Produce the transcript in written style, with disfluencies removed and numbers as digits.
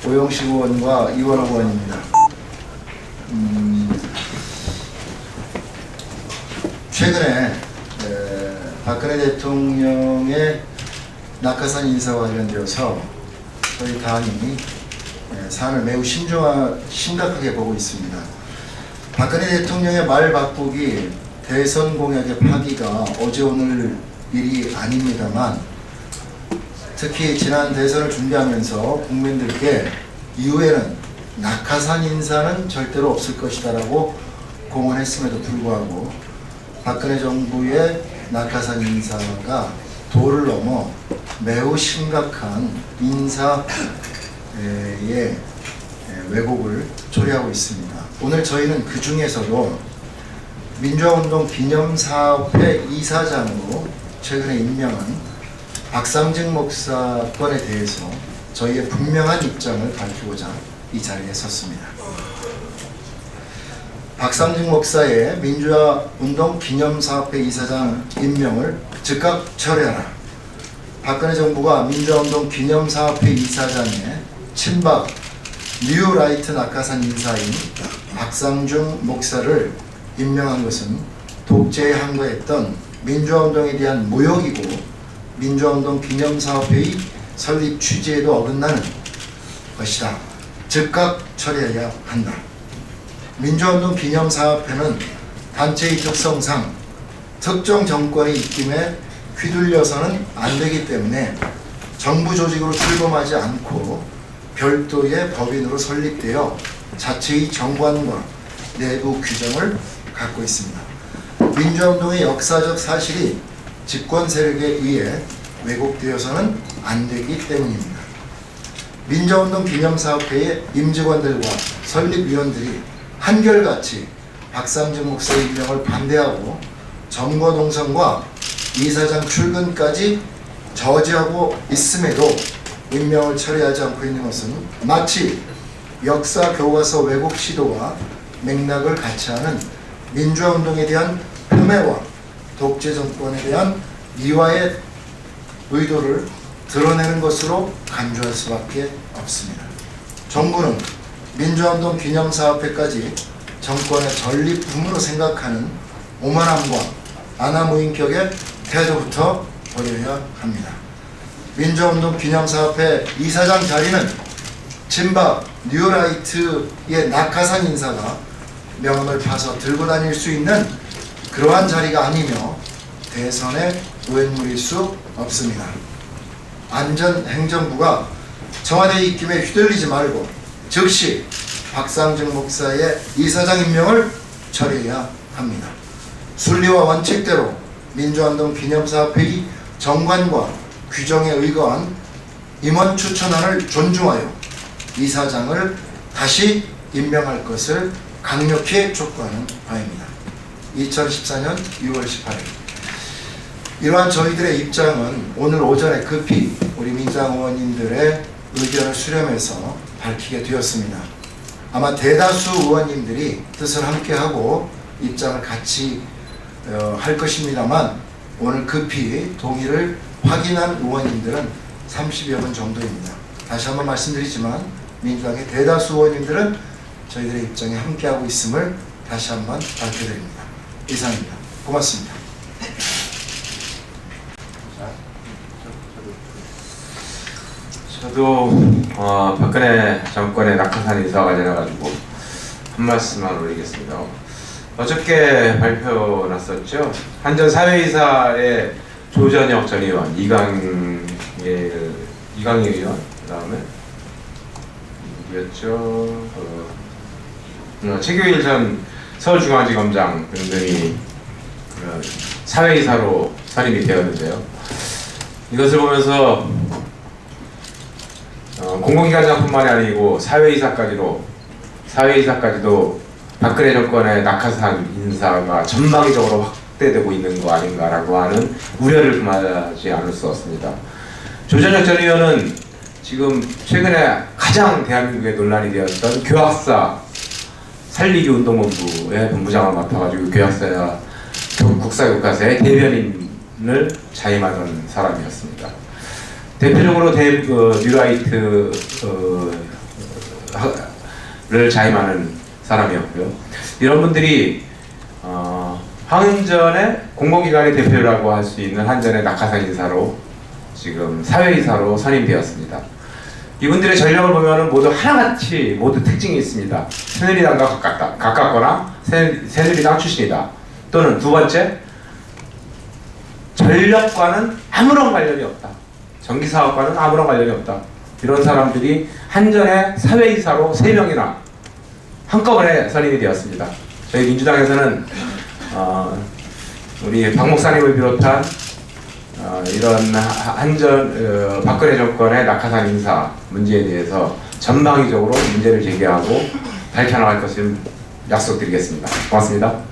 오영식 의원과 이원호 의원입니다. 최근에 박근혜 대통령의 낙하산 인사와 관련되어서 저희 당이 사안을 매우 심각하게 보고 있습니다. 박근혜 대통령의 말 바꾸기, 대선 공약의 파기가 어제 오늘 일이 아닙니다만, 특히 지난 대선을 준비하면서 국민들께 이후에는 낙하산 인사는 절대로 없을 것이다 라고 공언했음에도 불구하고 박근혜 정부의 낙하산 인사가 도를 넘어 매우 심각한 인사의 왜곡을 초래하고 있습니다. 오늘 저희는 그 중에서도 민주화운동 기념사업회 이사장으로 최근에 임명한 박상증 목사 건에 대해서 저희의 분명한 입장을 밝히고자 이 자리에 섰습니다. 박상증 목사의 민주화운동 기념사업회 이사장 임명을 즉각 철회하라. 박근혜 정부가 민주화운동 기념사업회 이사장에 친박 뉴라이트 낙하산 인사인 박상중 목사를 임명한 것은 독재에 항거했던 민주화운동에 대한 모욕이고 민주화운동 기념사업회의 설립 취지에도 어긋나는 것이다. 즉각 처리해야 한다. 민주화운동 기념사업회는 단체의 특성상 특정 정권의 입김에 휘둘려서는 안 되기 때문에 정부 조직으로 출범하지 않고 별도의 법인으로 설립되어 자체의 정관과 내부 규정을 갖고 있습니다. 민주화운동의 역사적 사실이 집권 세력에 의해 왜곡되어서는 안 되기 때문입니다. 민주화운동 기념사업회의 임직원들과 설립위원들이 한결같이 박상증 목사의 임명을 반대하고 점거동선과 이사장 출근까지 저지하고 있음에도 임명을 처리하지 않고 있는 것은 마치 역사 교과서 왜곡 시도와 맥락을 같이 하는 민주화운동에 대한 폄훼와 독재 정권에 대한 미화의 의도를 드러내는 것으로 간주할 수밖에 없습니다. 정부는 민주화운동 기념사업회까지 정권의 전리품으로 생각하는 오만함과 아나무인격의 태도부터 버려야 합니다. 민주화운동 기념사업회 이사장 자리는 친박 뉴라이트의 낙하산 인사가 명함을 파서 들고 다닐 수 있는 그러한 자리가 아니며 대선의 우회물일 수 없습니다. 안전행정부가 청와대 입김에 휘둘리지 말고 즉시 박상증 목사의 이사장 임명을 처리해야 합니다. 순리와 원칙대로 민주화운동 기념사업회의 정관과 규정에 의거한 임원 추천안을 존중하여 이사장을 다시 임명할 것을 강력히 촉구하는 바입니다. 2014년 6월 18일 이러한 저희들의 입장은 오늘 오전에 급히 우리 민주당 의원님들의 의견을 수렴해서 밝히게 되었습니다. 아마 대다수 의원님들이 뜻을 함께하고 입장을 같이 할 것입니다만 오늘 급히 동의를 확인한 의원님들은 30여 분 정도입니다. 다시 한번 말씀드리지만 민주당의 대다수 의원님들은 저희들의 입장에 함께하고 있음을 다시 한번 밝혀드립니다. 이상입니다. 고맙습니다. 저도 박근혜 정권의 낙하산 인사와 관련해가지고 한 말씀만 올리겠습니다. 어저께 발표 났었죠. 한전 사회이사의 조전혁 전 의원, 이강일 의원, 그 다음에 누구였죠? 최규일 전 서울중앙지검장 등등이 사회이사로 선임이 되었는데요. 이것을 보면서 공공기관장뿐만이 아니고 사회이사까지도 박근혜 정권의 낙하산 인사가 전방위적으로 확대되고 있는 거 아닌가라고 하는 우려를 금하지 않을 수 없습니다. 조전혁 전 의원은 지금 최근에 가장 대한민국에 논란이 되었던 교학사 살리기 운동본부의 본부장을 맡아가지고 교학사 국사교과서의 대변인을 자임하던 사람이었습니다. 대표적으로 뉴라이트 를 자임하는 사람이었고요. 이런 분들이 한전의 공공기관의 대표라고 할 수 있는 한전의 낙하산 인사로 지금 사회이사로 선임되었습니다. 이분들의 전력을 보면 모두 하나같이 모두 특징이 있습니다. 새누리당과 가깝거나 새누리당 출신이다. 또는 두 번째, 전력과는 아무런 관련이 없다. 전기사업과는 아무런 관련이 없다. 이런 사람들이 한전의 사회이사로 3명이나 한꺼번에 선임이 되었습니다. 저희 민주당에서는 우리 박 목사님을 비롯한 이런 한전 박근혜 정권의 낙하산 인사 문제에 대해서 전방위적으로 문제를 제기하고 밝혀나갈 것을 약속드리겠습니다. 고맙습니다.